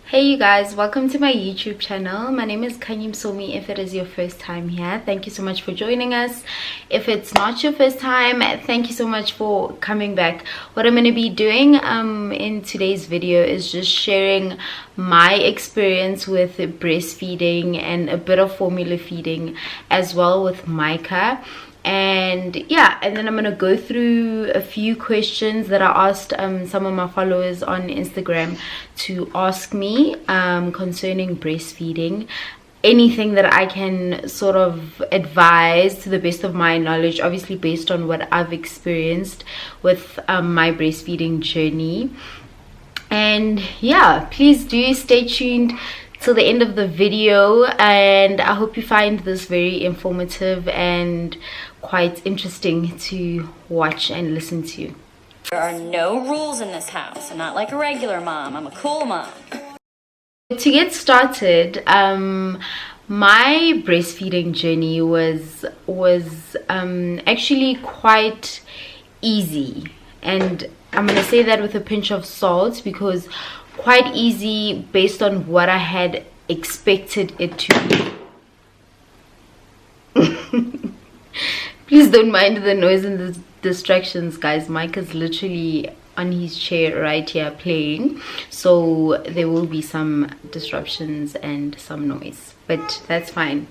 Hey you guys, welcome to my YouTube channel. My name is Somi. If it is your first time here, thank you so much for joining us. If it's not your first time, thank you so much for coming back. What I'm going to be doing in today's video is just sharing my experience with breastfeeding and a bit of formula feeding as well with Micah. And yeah, and then I'm gonna go through a few questions that I asked some of my followers on Instagram to ask me concerning breastfeeding. Anything that I can sort of advise to the best of my knowledge, obviously based on what I've experienced with my breastfeeding journey. And yeah, please do stay tuned till the end of the video, and I hope you find this very informative and quite interesting to watch and listen to. There are no rules in this house. I'm not like a regular mom. I'm a cool mom. To get started, my breastfeeding journey was actually quite easy, and I'm gonna say that with a pinch of salt, because quite easy based on what I had expected it to be. Please don't mind the noise and the distractions, guys. Mike is literally on his chair right here playing, so there will be some disruptions and some noise, but that's fine.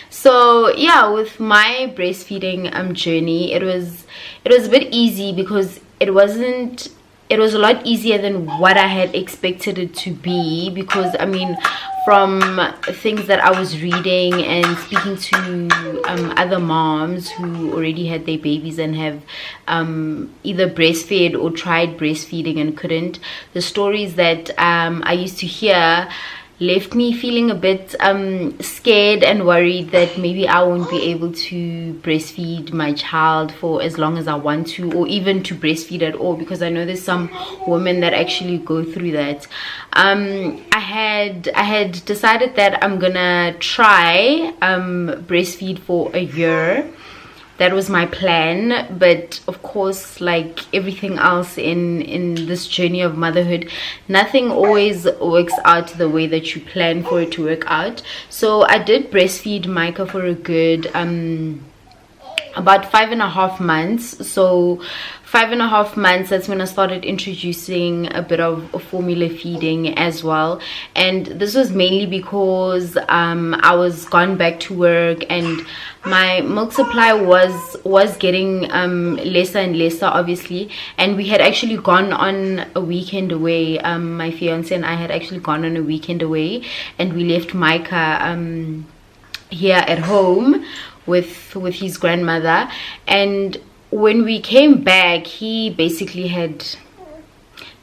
So yeah, with my breastfeeding journey, it was a bit easy because it was a lot easier than what I had expected it to be, because I mean, from things that I was reading and speaking to other moms who already had their babies and have either breastfed or tried breastfeeding and couldn't, the stories that I used to hear left me feeling a bit scared and worried that maybe I won't be able to breastfeed my child for as long as I want to, or even to breastfeed at all, because I know there's some women that actually go through that. I had decided that I'm gonna try breastfeed for a year. That was my plan, but of course, like everything else in this journey of motherhood, nothing always works out the way that you plan for it to work out. So I did breastfeed Micah for a good about 5.5 months. So 5.5 months, that's when I started introducing a bit of formula feeding as well. And this was mainly because I was gone back to work and my milk supply was getting lesser and lesser, obviously. And we had actually gone on a weekend away. My fiance and I had actually gone on a weekend away, and we left Micah here at home with his grandmother. And when we came back, he basically had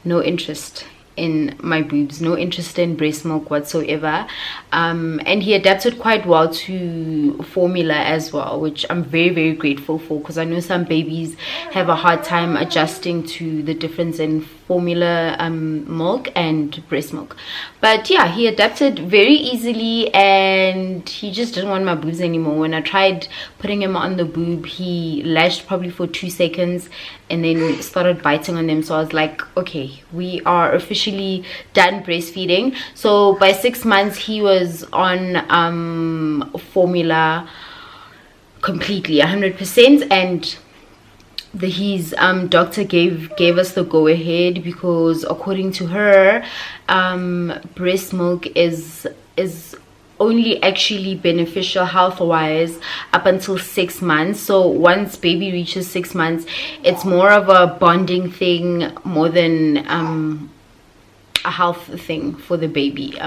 no interest in my boobs, no interest in breast milk whatsoever, and he adapted quite well to formula as well, which I'm very, very grateful for, because I know some babies have a hard time adjusting to the difference in formula milk and breast milk. But yeah, he adapted very easily, and he just didn't want my boobs anymore. When I tried putting him on the boob, he lashed probably for 2 seconds and then started biting on them. So I was like, okay, we are officially done breastfeeding. So by 6 months, he was on formula completely 100%, and his doctor gave us the go ahead, because according to her, breast milk is only actually beneficial health wise up until 6 months. So once baby reaches 6 months, it's more of a bonding thing more than a health thing for the baby.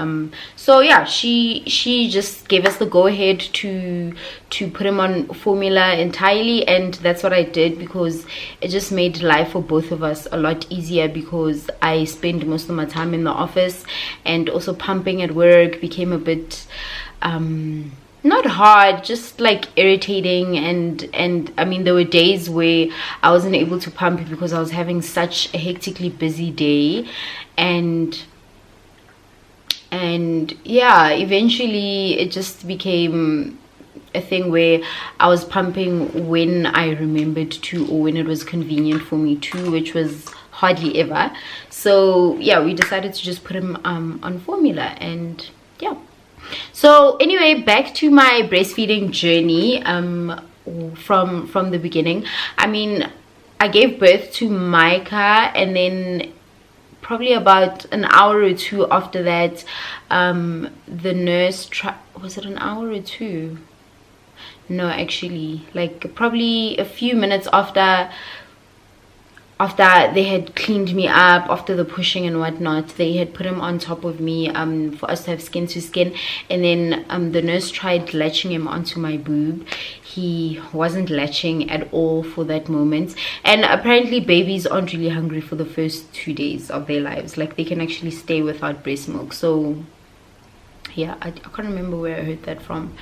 So yeah, she just gave us the go ahead to put him on formula entirely, and that's what I did, because it just made life for both of us a lot easier, because I spend most of my time in the office, and also pumping at work became a bit not hard, just like irritating. And I mean, there were days where I wasn't able to pump because I was having such a hectically busy day, and yeah, eventually it just became a thing where I was pumping when I remembered to, or when it was convenient for me to, which was hardly ever. So yeah, we decided to just put him on formula. And yeah, so anyway, back to my breastfeeding journey from the beginning. I mean, I gave birth to Micah, and then probably about an hour or two after that, the nurse was it an hour or two? No, actually, like probably a few minutes after they had cleaned me up, after the pushing and whatnot, they had put him on top of me for us to have skin to skin. And then the nurse tried latching him onto my boob. He wasn't latching at all for that moment. And apparently babies aren't really hungry for the first 2 days of their lives. Like, they can actually stay without breast milk. So yeah, I can't remember where I heard that from.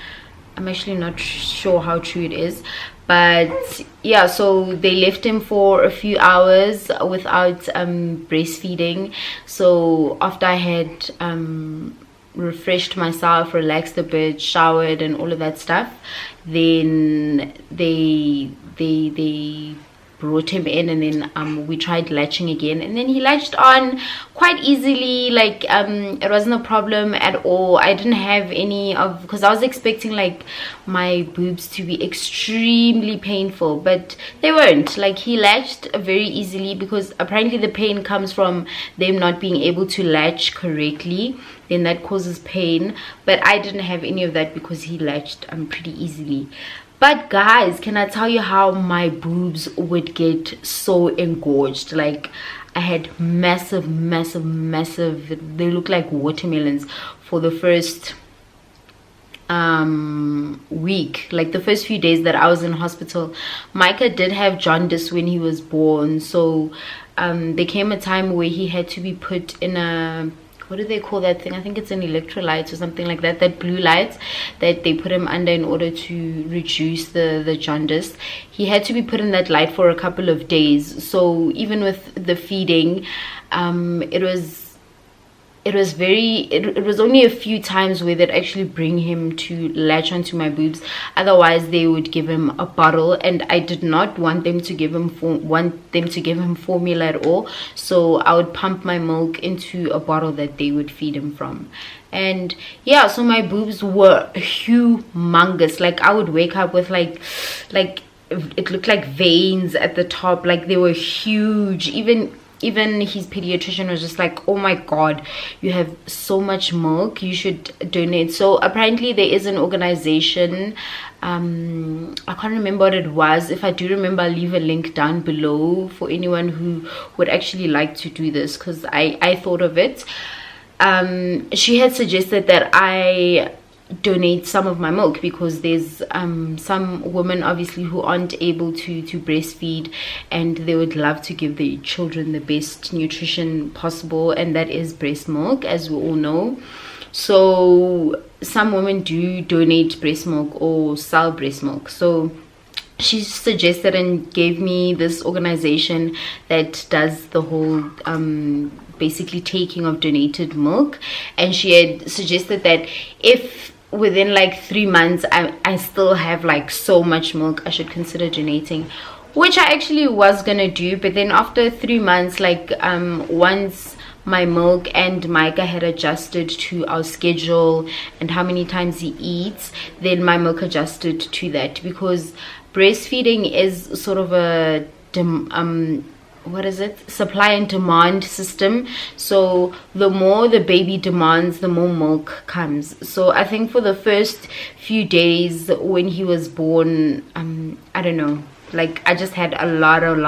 I'm actually not sure how true it is, but yeah, so they left him for a few hours without breastfeeding. So after I had refreshed myself, relaxed a bit, showered and all of that stuff, then they brought him in, and then we tried latching again, and then he latched on quite easily. Like, it wasn't a problem at all. I didn't have any of, because I was expecting like my boobs to be extremely painful, but they weren't. Like, he latched very easily, because apparently the pain comes from them not being able to latch correctly, then that causes pain. But I didn't have any of that because he latched pretty easily. But guys, can I tell you how my boobs would get so engorged? Like, I had massive, they look like watermelons for the first week. Like, the first few days that I was in hospital. Micah did have jaundice when he was born, so there came a time where he had to be put in a, what do they call that thing? I think it's an electrolyte or something like that, that blue light that they put him under in order to reduce the jaundice. He had to be put in that light for a couple of days. So even with the feeding, it was only a few times where they'd actually bring him to latch onto my boobs. Otherwise they would give him a bottle, and I did not want them to give him formula at all. So I would pump my milk into a bottle that they would feed him from. And yeah, so my boobs were humongous. Like, I would wake up with like it looked like veins at the top. Like, they were huge. Even his pediatrician was just like, oh my god, you have so much milk, you should donate. So apparently there is an organization, I can't remember what it was. If I do remember, I'll leave a link down below for anyone who would actually like to do this, because I thought of it. She had suggested that I donate some of my milk, because there's some women obviously who aren't able to breastfeed, and they would love to give their children the best nutrition possible, and that is breast milk, as we all know. So some women do donate breast milk or sell breast milk. So she suggested and gave me this organization that does the whole basically taking of donated milk. And she had suggested that if within like 3 months I still have like so much milk, I should consider donating, which I actually was gonna do. But then after 3 months, like once my milk and Micah had adjusted to our schedule and how many times he eats, then my milk adjusted to that, because breastfeeding is sort of a what is it, supply and demand system. So the more the baby demands, the more milk comes. So I think for the first few days when he was born, I don't know, like I just had a lot of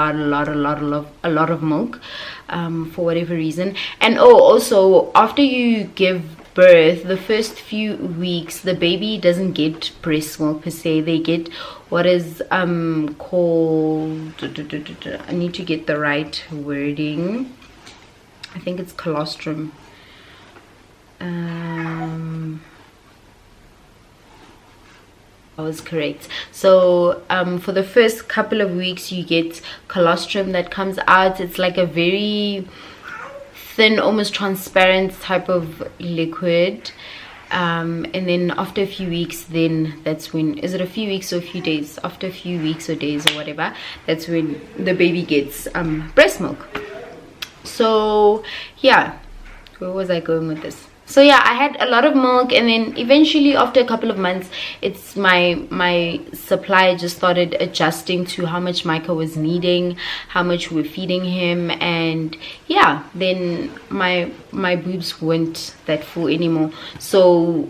milk for whatever reason. And also after you give birth, the first few weeks the baby doesn't get breast milk per se. They get what is called, I need to get the right wording, I think it's colostrum. I was correct. So for the first couple of weeks you get colostrum that comes out. It's like a very thin, almost transparent type of liquid, and then after a few weeks, then that's when, is it a few weeks or a few days, after a few weeks or days or whatever, that's when the baby gets breast milk. So yeah, where was I going with this? So yeah, I had a lot of milk, and then eventually after a couple of months, it's my supply just started adjusting to how much Micah was needing, how much we're feeding him, and yeah, then my boobs weren't that full anymore. So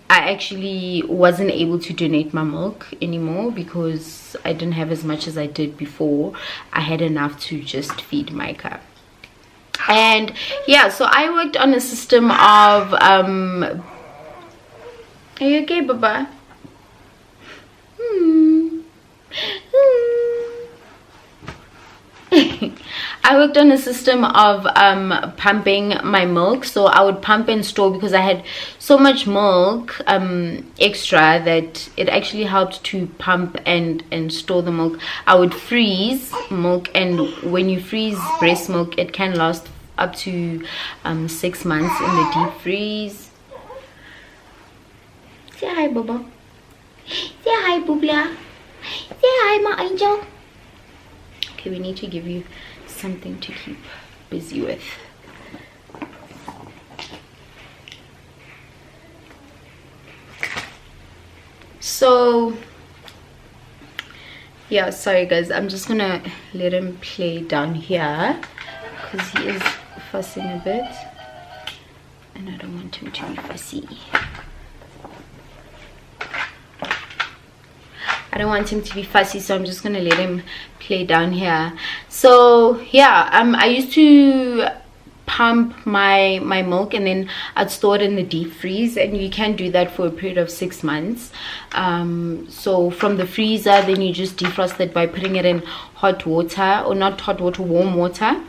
I actually wasn't able to donate my milk anymore because I didn't have as much as I did before. I had enough to just feed Micah. And yeah, so I worked on a system of are you okay, Baba? I worked on a system of pumping my milk. So I would pump and store because I had so much milk extra that it actually helped to pump and store the milk. I would freeze milk, and when you freeze breast milk, it can last up to 6 months in the deep freeze. Say hi, Baba. Say hi, Boobla. Say hi, my angel. Okay, we need to give you something to keep busy with. So yeah, sorry guys, I'm just gonna let him play down here because he is fussing a bit and I don't want him to be fussy. I don't want him to be fussy, so I'm just gonna let him play down here. So yeah, I used to pump my milk and then I'd store it in the deep freeze, and you can do that for a period of 6 months. So from the freezer, then you just defrost it by putting it in hot water, or not hot water, warm water.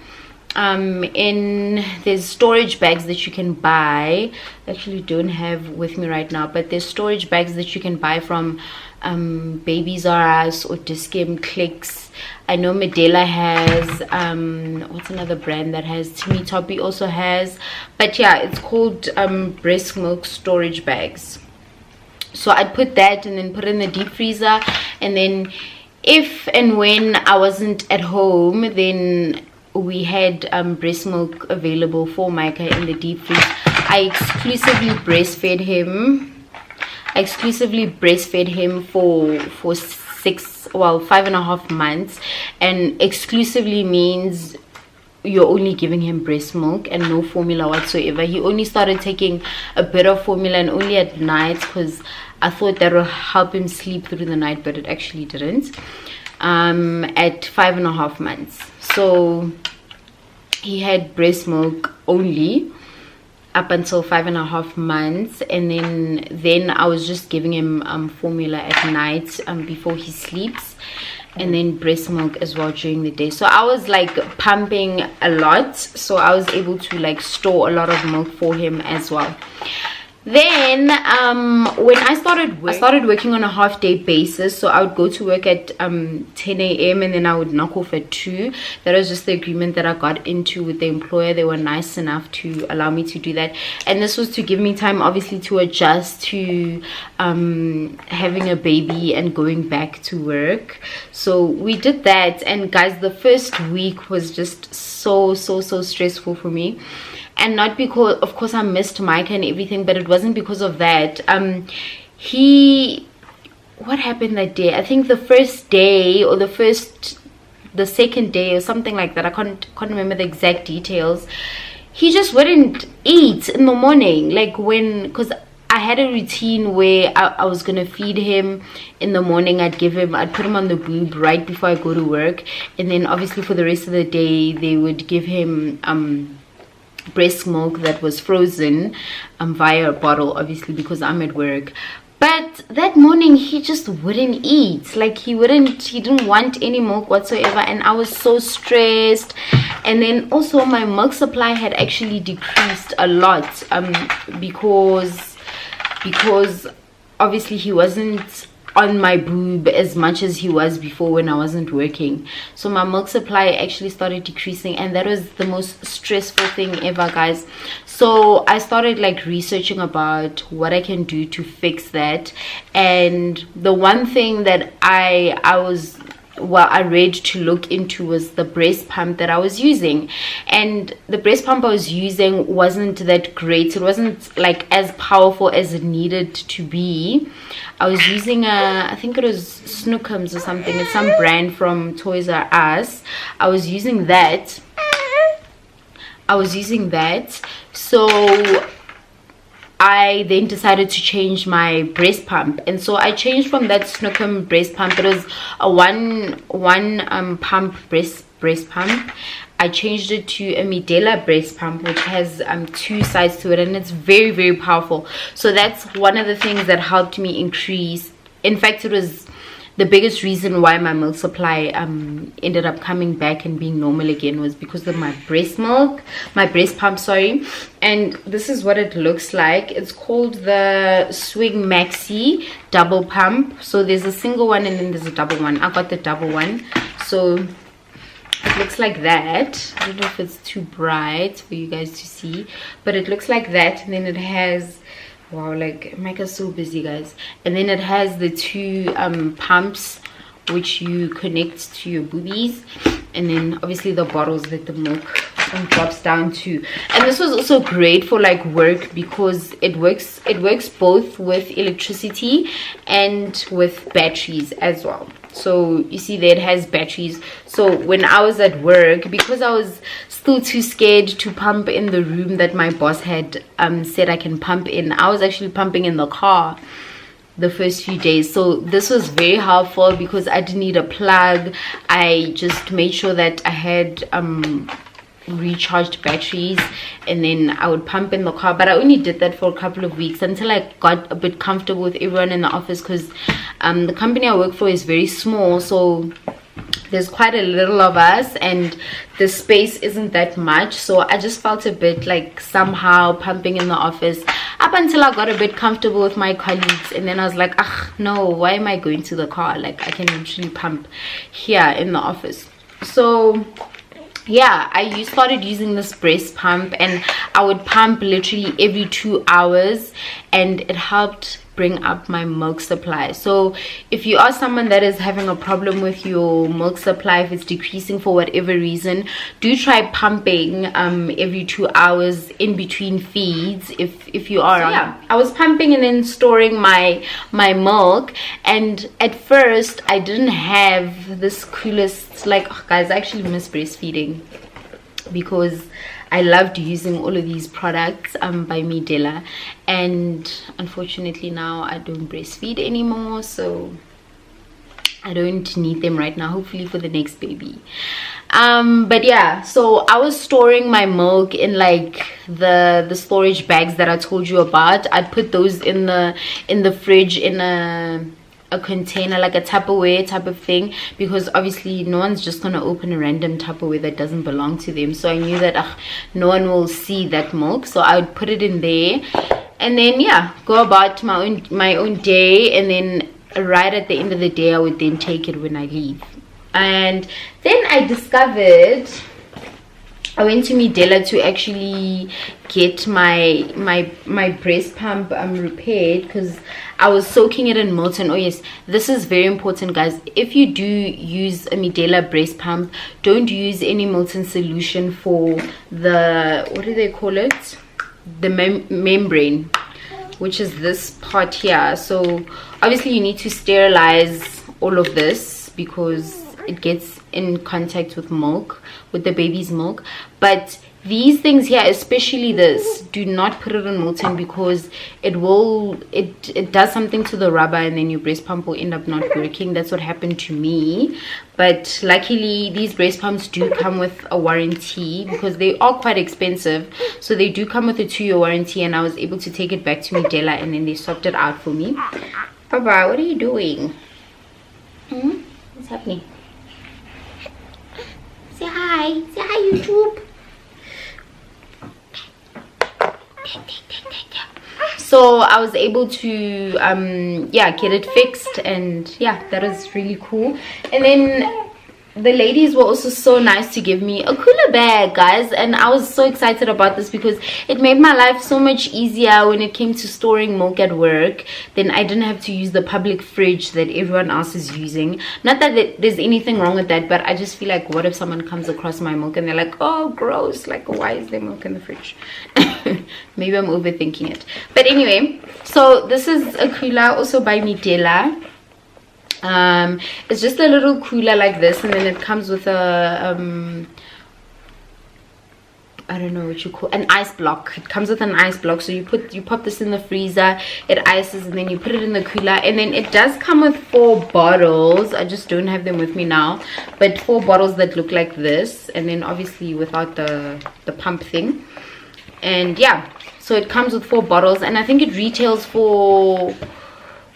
There's storage bags that you can buy. Actually don't have with me right now, but there's storage bags that you can buy from Babies R Us or Discount Clicks. I know Medela has what's another brand that has, Timmy Toppy also has, but yeah, it's called breast milk storage bags. So I'd put that and then put it in the deep freezer, and then if and when I wasn't at home, then we had breast milk available for Micah in the deep freeze. I exclusively breastfed him for 5.5 months, and exclusively means you're only giving him breast milk and no formula whatsoever. He only started taking a bit of formula, and only at night, because I thought that would help him sleep through the night, but it actually didn't. At 5.5 months, so he had breast milk only up until 5.5 months, and then I was just giving him formula at night before he sleeps, and then breast milk as well during the day. So I was like pumping a lot, so I was able to like store a lot of milk for him as well. Then when I started working on a half-day basis, so I would go to work at 10 a.m. and then I would knock off at 2. That was just the agreement that I got into with the employer. They were nice enough to allow me to do that, and this was to give me time obviously to adjust to having a baby and going back to work. So we did that, and guys, the first week was just so stressful for me. And not because, of course, I missed Micah and everything, but it wasn't because of that. What happened that day? I think the first day or the second day or something like that. I can't remember the exact details. He just wouldn't eat in the morning, like because I had a routine where I was gonna feed him in the morning. I'd put him on the boob right before I go to work, and then obviously for the rest of the day they would give him breast milk that was frozen via a bottle, obviously because I'm at work. But that morning he just wouldn't eat. Like he didn't want any milk whatsoever, and I was so stressed. And then also my milk supply had actually decreased a lot because obviously he wasn't on my boob as much as he was before when I wasn't working. So my milk supply actually started decreasing, and that was the most stressful thing ever, guys. So I started like researching about what I can do to fix that, and the one thing that I was I read to look into was the breast pump that I was using, and the breast pump I was using wasn't that great. It wasn't like as powerful as it needed to be. I was using I think it was Snookums or something. It's some brand from Toys R Us. I was using that. So I then decided to change my breast pump, and so I changed from that Snookum breast pump. It was a one pump breast pump. I changed it to a Medela breast pump, which has 2 sides to it, and it's very, very powerful. So that's one of the things that helped me increase. In fact, it was the biggest reason why my milk supply ended up coming back and being normal again, was because of my breast pump, sorry. And this is what it looks like. It's called the Swing Maxi double pump. So there's a single one and then there's a double one. I got the double one, so it looks like that. I don't know if it's too bright for you guys to see, but it looks like that. And then it has, wow, like Micah's so busy, guys. And then it has the 2 pumps which you connect to your boobies, and then obviously the bottles that the milk drops down to. And this was also great for like work, because it works both with electricity and with batteries as well. So you see there it has batteries. So when I was at work, because I was still too scared to pump in the room that my boss had said I can pump in, I was actually pumping in the car the first few days. So this was very helpful because I didn't need a plug. I just made sure that I had recharged batteries, and then I would pump in the car. But I only did that for a couple of weeks until I got a bit comfortable with everyone in the office, because the company I work for is very small, so there's quite a little of us and the space isn't that much. So I just felt a bit like somehow pumping in the office up until I got a bit comfortable with my colleagues, and then I was like, no, why am I going to the car? Like, I can actually pump here in the office. So yeah, I started using this breast pump, and I would pump literally every 2 hours, and it helped bring up my milk supply. So if you are someone that is having a problem with your milk supply, if it's decreasing for whatever reason, do try pumping every 2 hours in between feeds if you are. So yeah, I was pumping and then storing my milk, and at first I didn't have this coolest, like, guys, I actually miss breastfeeding because I loved using all of these products by Medela, and unfortunately now I don't breastfeed anymore, so I don't need them right now, hopefully for the next baby. But yeah, so I was storing my milk in like the storage bags that I told you about. I'd put those in the fridge in a container, like a Tupperware type of thing, because obviously no one's just gonna open a random Tupperware that doesn't belong to them. So I knew that no one will see that milk, so I would put it in there, and then yeah, go about my own day, and then right at the end of the day I would then take it when I leave. And then I discovered, I went to Medela to actually get my breast pump repaired, because I was soaking it in molten. Oh yes, this is very important, guys. If you do use a Medela breast pump, don't use any molten solution for the, what do they call it, the membrane, which is this part here. So obviously you need to sterilize all of this because it gets in contact with milk, with the baby's milk. But these things here, especially this, do not put it in molten, because it does something to the rubber and then your breast pump will end up not working. That's what happened to me. But luckily these breast pumps do come with a warranty, because they are quite expensive. So they do come with a 2-year warranty, and I was able to take it back to Medela, and then they swapped it out for me. Baba, what are you doing? What's happening? Say hi. Say hi, YouTube. So I was able to yeah, get it fixed, and yeah, that was really cool. And then the ladies were also so nice to give me a cooler bag, guys, and I was so excited about this because it made my life so much easier when it came to storing milk at work. Then I didn't have to use the public fridge that everyone else is using. Not that there's anything wrong with that, but I just feel like, what if someone comes across my milk and they're like, oh gross, like why is there milk in the fridge? Maybe I'm overthinking it, but anyway, so this is a cooler also by Medela. It's just a little cooler like this, and then it comes with a I don't know what you call an ice block. It comes with an ice block, so you pop this in the freezer, it ices, and then you put it in the cooler. And then it does come with 4 bottles. I just don't have them with me now, but 4 bottles that look like this, and then obviously without the pump thing. And yeah, so it comes with 4 bottles, and I think it retails for,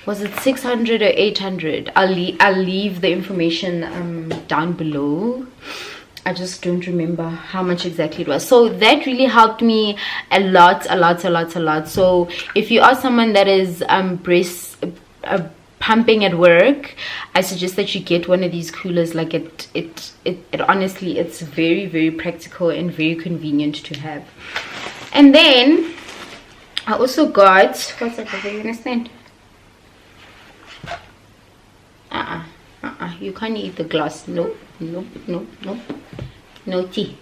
was it 600 or 800? I'll leave the information down below. I just don't remember how much exactly it was. So that really helped me a lot. So if you are someone that is pumping at work, I suggest that you get one of these coolers. Like it honestly, it's very, very practical and very convenient to have. And then I also got, what's that? Do you understand? You can't eat the glass. No. Naughty.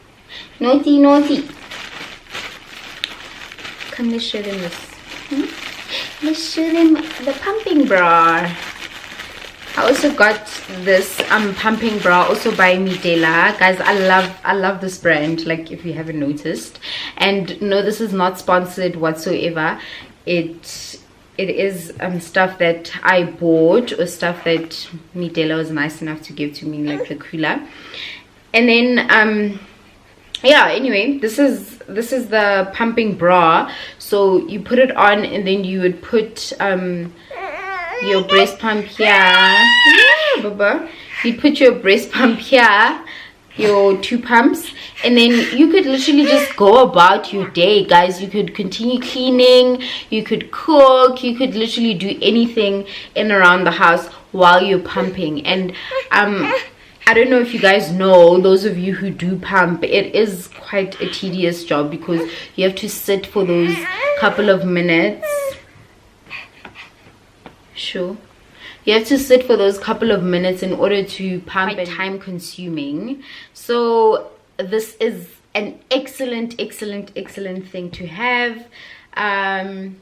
Come, let's show them this. Let's show them the pumping bra. I also got this pumping bra also by Medela. Guys, I love this brand, like if you haven't noticed. And no, this is not sponsored whatsoever. It is stuff that I bought, or stuff that Medela was nice enough to give to me, like the cooler. And then yeah, anyway, this is the pumping bra. So you put it on, and then you would put your breast pump here. Yeah, baba. You'd put your breast pump here, your 2 pumps, and then you could literally just go about your day, guys. You could continue cleaning, you could cook, you could literally do anything in around the house while you're pumping. And I don't know if you guys know, those of you who do pump, it is quite a tedious job because you have to sit for those couple of minutes. Sure. You have to sit for those couple of minutes in order to pump. Quite time consuming. So this is an excellent thing to have.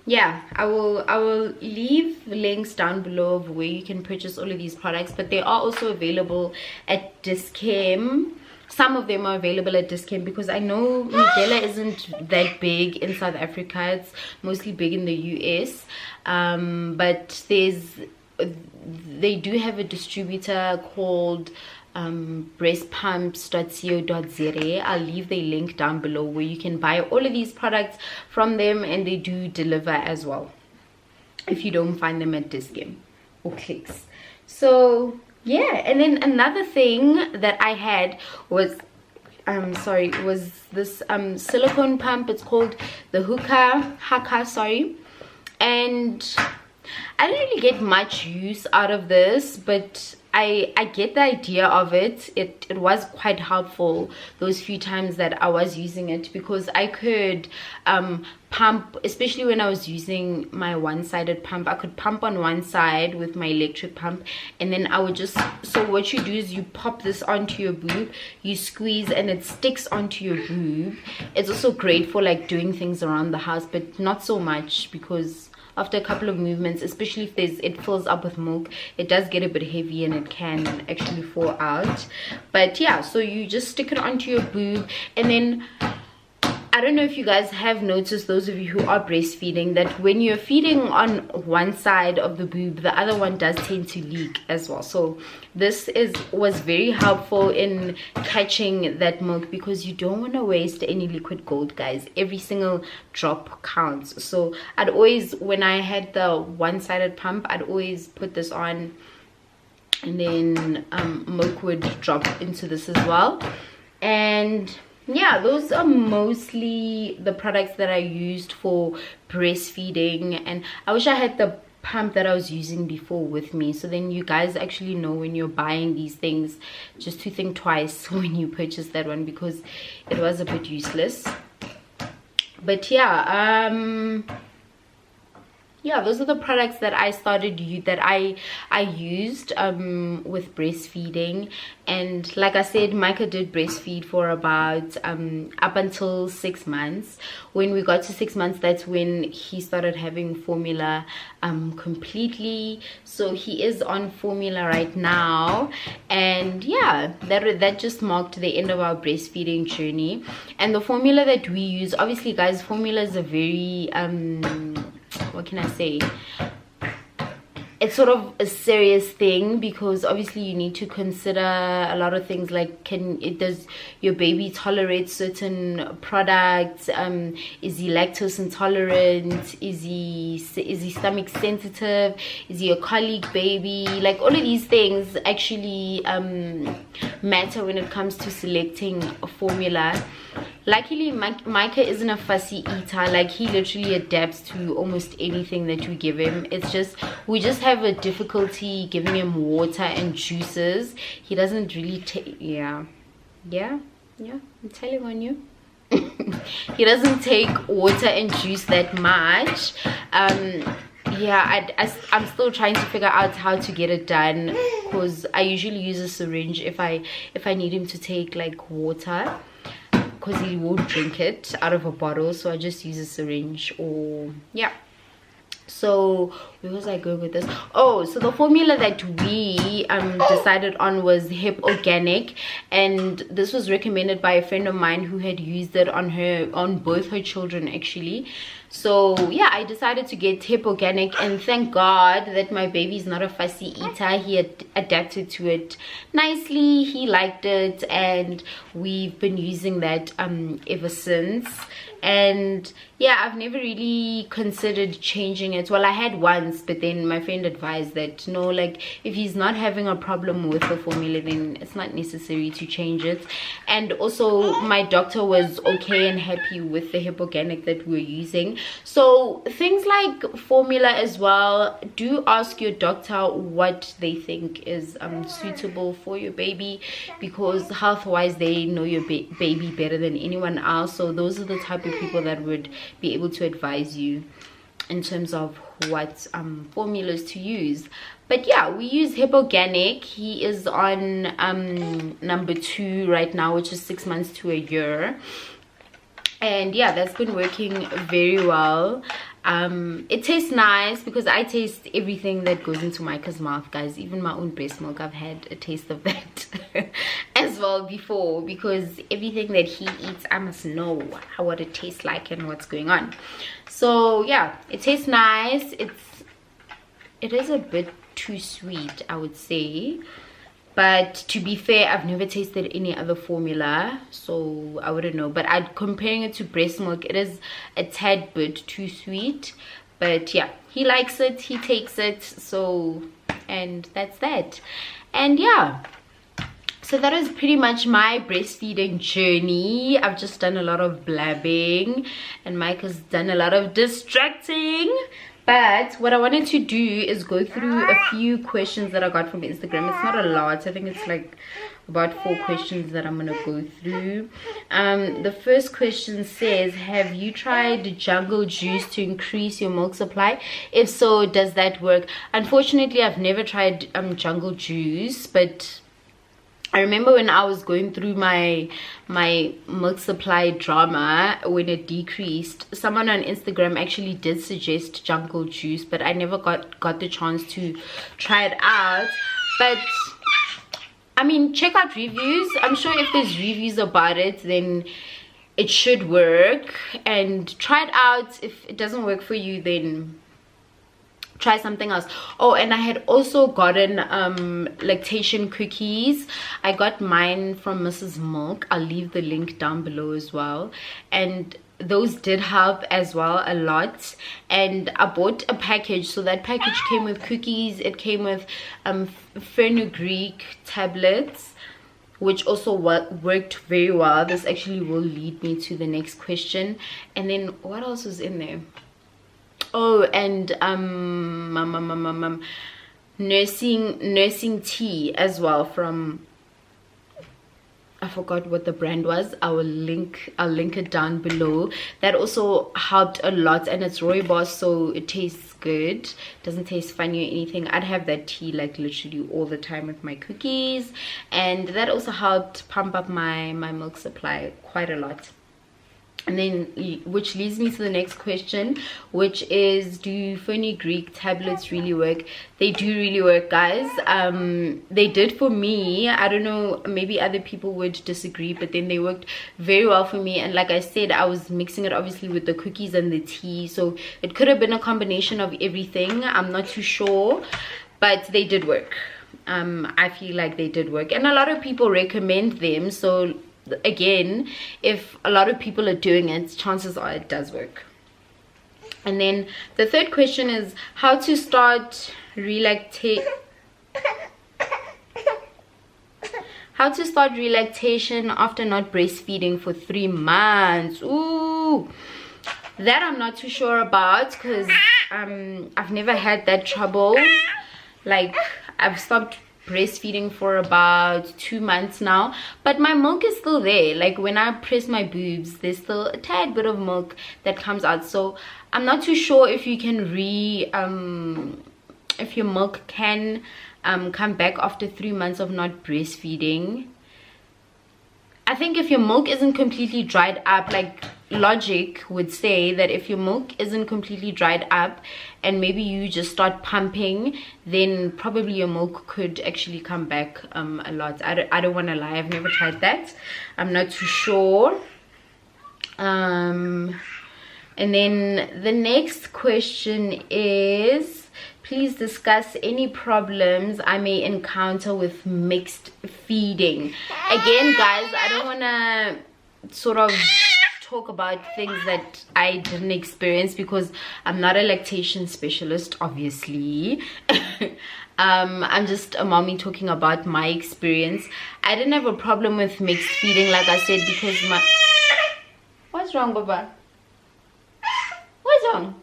Yeah, I will leave links down below of where you can purchase all of these products, but they are also available at Dis-Chem. Some of them are available at Dis-Chem because I know Medela isn't that big in South Africa. It's mostly big in the US, but they do have a distributor called breastpumps.co.za. I'll leave the link down below where you can buy all of these products from them, and they do deliver as well if you don't find them at Dis-Chem or Clicks. So yeah, and then another thing that I had was was this silicone pump. It's called the Haka, sorry. And I didn't really get much use out of this, but I get the idea of it. It was quite helpful those few times that I was using it, because I could pump, especially when I was using my one-sided pump. I could pump on one side with my electric pump, and then I would just, so what you do is you pop this onto your boob, you squeeze, and it sticks onto your boob. It's also great for like doing things around the house, but not so much, because after a couple of movements, especially if it fills up with milk, it does get a bit heavy and it can actually fall out. But yeah, so you just stick it onto your boob, and then I don't know if you guys have noticed, those of you who are breastfeeding, that when you're feeding on one side of the boob, the other one does tend to leak as well. So this was very helpful in catching that milk, because you don't want to waste any liquid gold, guys. Every single drop counts. So I'd always, when I had the one-sided pump, I'd always put this on, and then milk would drop into this as well. And yeah, those are mostly the products that I used for breastfeeding. And I wish I had the pump that I was using before with me, so then you guys actually know when you're buying these things just to think twice when you purchase that one, because it was a bit useless. But yeah, those are the products that I started that I used with breastfeeding. And like I said, Micah did breastfeed for about up until 6 months. When we got to 6 months, that's when he started having formula completely. So he is on formula right now, and yeah, that just marked the end of our breastfeeding journey. And the formula that we use, obviously guys, formula is a very what can I say, it's sort of a serious thing, because obviously you need to consider a lot of things, like does your baby tolerate certain products, is he lactose intolerant, is he stomach sensitive, is he a colic baby? Like all of these things actually matter when it comes to selecting a formula. Luckily, Micah isn't a fussy eater. Like, he literally adapts to almost anything that we give him. It's just, we just have a difficulty giving him water and juices. He doesn't really take, yeah, I'm telling on you. He doesn't take water and juice that much. Yeah, I'm still trying to figure out how to get it done, because I usually use a syringe if I need him to take like water, because he won't drink it out of a bottle. So I just use a syringe. Or yeah, so where was I going with this? Oh, so the formula that we decided on was Hip Organic, and this was recommended by a friend of mine who had used it on both her children actually. So yeah, I decided to get Hip Organic, and thank God that my baby's not a fussy eater. He had adapted to it nicely, he liked it, and we've been using that ever since. And yeah, I've never really considered changing it. Well, I had once, but then my friend advised that no, like if he's not having a problem with the formula, then it's not necessary to change it. And also my doctor was okay and happy with the Hip Organic that we're using. So things like formula as well, do ask your doctor what they think is suitable for your baby, because health wise they know your baby better than anyone else. So those are the type of people that would be able to advise you in terms of what formulas to use. But yeah, we use Hip Organic. He is on number 2 right now, which is 6 months to a year. And yeah, that's been working very well. It tastes nice, because I taste everything that goes into Micah's mouth, guys. Even my own breast milk, I've had a taste of that as well before, because everything that he eats, I must know what it tastes like and what's going on. So yeah, it tastes nice. It is a bit too sweet, I would say, but to be fair, I've never tasted any other formula, so I wouldn't know. But comparing it to breast milk, it is a tad bit too sweet. But yeah, he likes it, he takes it, so, and that's that. And yeah, so that is pretty much my breastfeeding journey. I've just done a lot of blabbing, and Micah's done a lot of distracting. But what I wanted to do is go through a few questions that I got from Instagram. It's not a lot. I think it's like about 4 questions that I'm gonna go through. The first question says, have you tried jungle juice to increase your milk supply? If so, does that work? Unfortunately, I've never tried jungle juice, but I remember when I was going through my milk supply drama, when it decreased, someone on Instagram actually did suggest jungle juice, but I never got the chance to try it out. But I mean, check out reviews. I'm sure if there's reviews about it, then it should work. And try it out. If it doesn't work for you, then try something else. Oh, and I had also gotten lactation cookies. I got mine from Mrsmilk. I'll leave the link down below as well, and those did help as well a lot. And I bought a package, so that package came with cookies, it came with fenugreek tablets, which also worked very well. This actually will lead me to the next question. And then what else was in there? Oh, and nursing tea as well from, I forgot what the brand was. I'll link it down below. That also helped a lot, and it's rooibos, so it tastes good. Doesn't taste funny or anything. I'd have that tea like literally all the time with my cookies, and that also helped pump up my milk supply quite a lot. And then, which leads me to the next question, which is, do fenugreek tablets really work? They do really work, guys. They did for me. I don't know, maybe other people would disagree, but then they worked very well for me. And like I said, I was mixing it obviously with the cookies and the tea, so it could have been a combination of everything. I'm not too sure, but they did work. I feel like they did work, and a lot of people recommend them. So again, if a lot of people are doing it, chances are it does work. And then the third question is how to start relactation after not breastfeeding for 3 months. Ooh, that I'm not too sure about, because I've never had that trouble. Like, I've stopped breastfeeding for about 2 months now, but my milk is still there. Like, when I press my boobs, there's still a tad bit of milk that comes out. So I'm not too sure if you can if your milk can come back after 3 months of not breastfeeding. I think if your milk isn't completely dried up, like, logic would say that if your milk isn't completely dried up and maybe you just start pumping, then probably your milk could actually come back a lot. I don't want to lie, I've never tried that. I'm not too sure. And then the next question is, please discuss any problems I may encounter with mixed feeding. Again, guys, I don't want to sort of talk about things that I didn't experience, because I'm not a lactation specialist, obviously. I'm just a mommy talking about my experience. I didn't have a problem with mixed feeding, like I said, because what's wrong, Baba? What's wrong?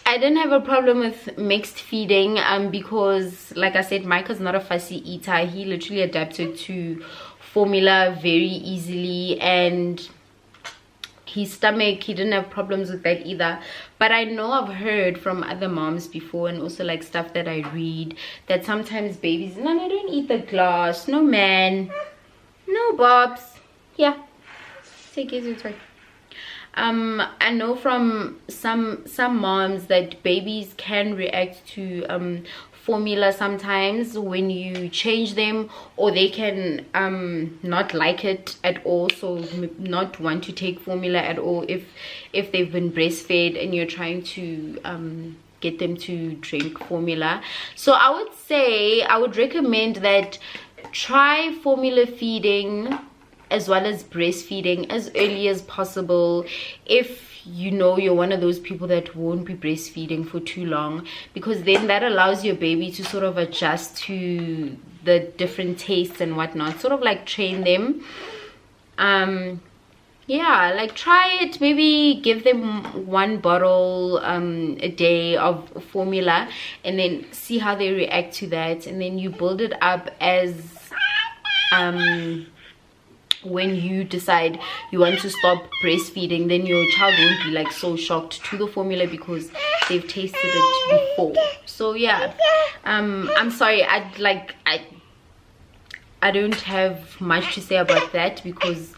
I didn't have a problem with mixed feeding because, like I said, Micah's not a fussy eater. He literally adapted to formula very easily, and his stomach, he didn't have problems with that either. But I know I've heard from other moms before, and also like stuff that I read, that sometimes babies, no, don't eat the glass, no man, no Bobs, yeah, take it, it's right. I know from some moms that babies can react to formula sometimes when you change them, or they can not like it at all, so not want to take formula at all if they've been breastfed and you're trying to get them to drink formula. So I would say, I would recommend that try formula feeding as well as breastfeeding as early as possible, if you know you're one of those people that won't be breastfeeding for too long, because then that allows your baby to sort of adjust to the different tastes and whatnot, sort of like train them. Yeah, like try it, maybe give them 1 bottle a day of formula, and then see how they react to that, and then you build it up as when you decide you want to stop breastfeeding, then your child won't be like so shocked to the formula because they've tasted it before. So yeah, I'm sorry, I don't have much to say about that, because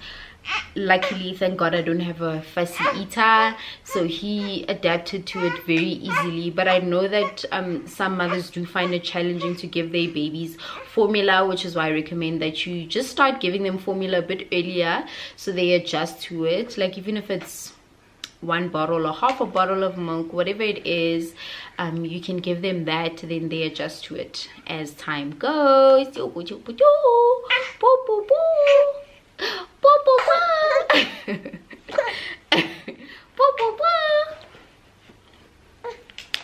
luckily, thank God, I don't have a fussy eater, so he adapted to it very easily. But I know that some mothers do find it challenging to give their babies formula, which is why I recommend that you just start giving them formula a bit earlier so they adjust to it. Like, even if it's 1 bottle or half a bottle of milk, whatever it is, you can give them that, then they adjust to it as time goes.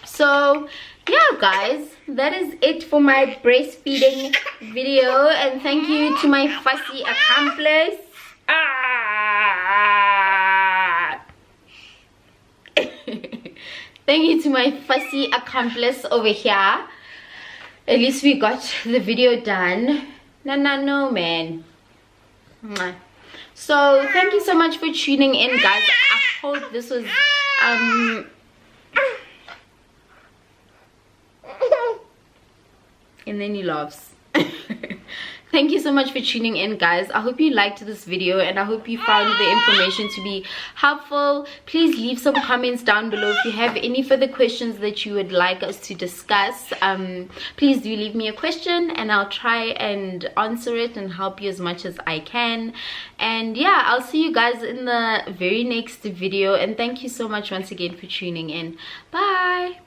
So yeah, guys, that is it for my breastfeeding video, and thank you to my fussy accomplice. Thank you to my fussy accomplice over here. At least we got the video done. No man. Mwah. So thank you so much for tuning in, guys. I hope this was and then he laughs. Thank you so much for tuning in, guys. I hope you liked this video and I hope you found the information to be helpful. Please leave some comments down below if you have any further questions that you would like us to discuss. Please do leave me a question and I'll try and answer it and help you as much as I can. And yeah, I'll see you guys in the very next video, and thank you so much once again for tuning in. Bye.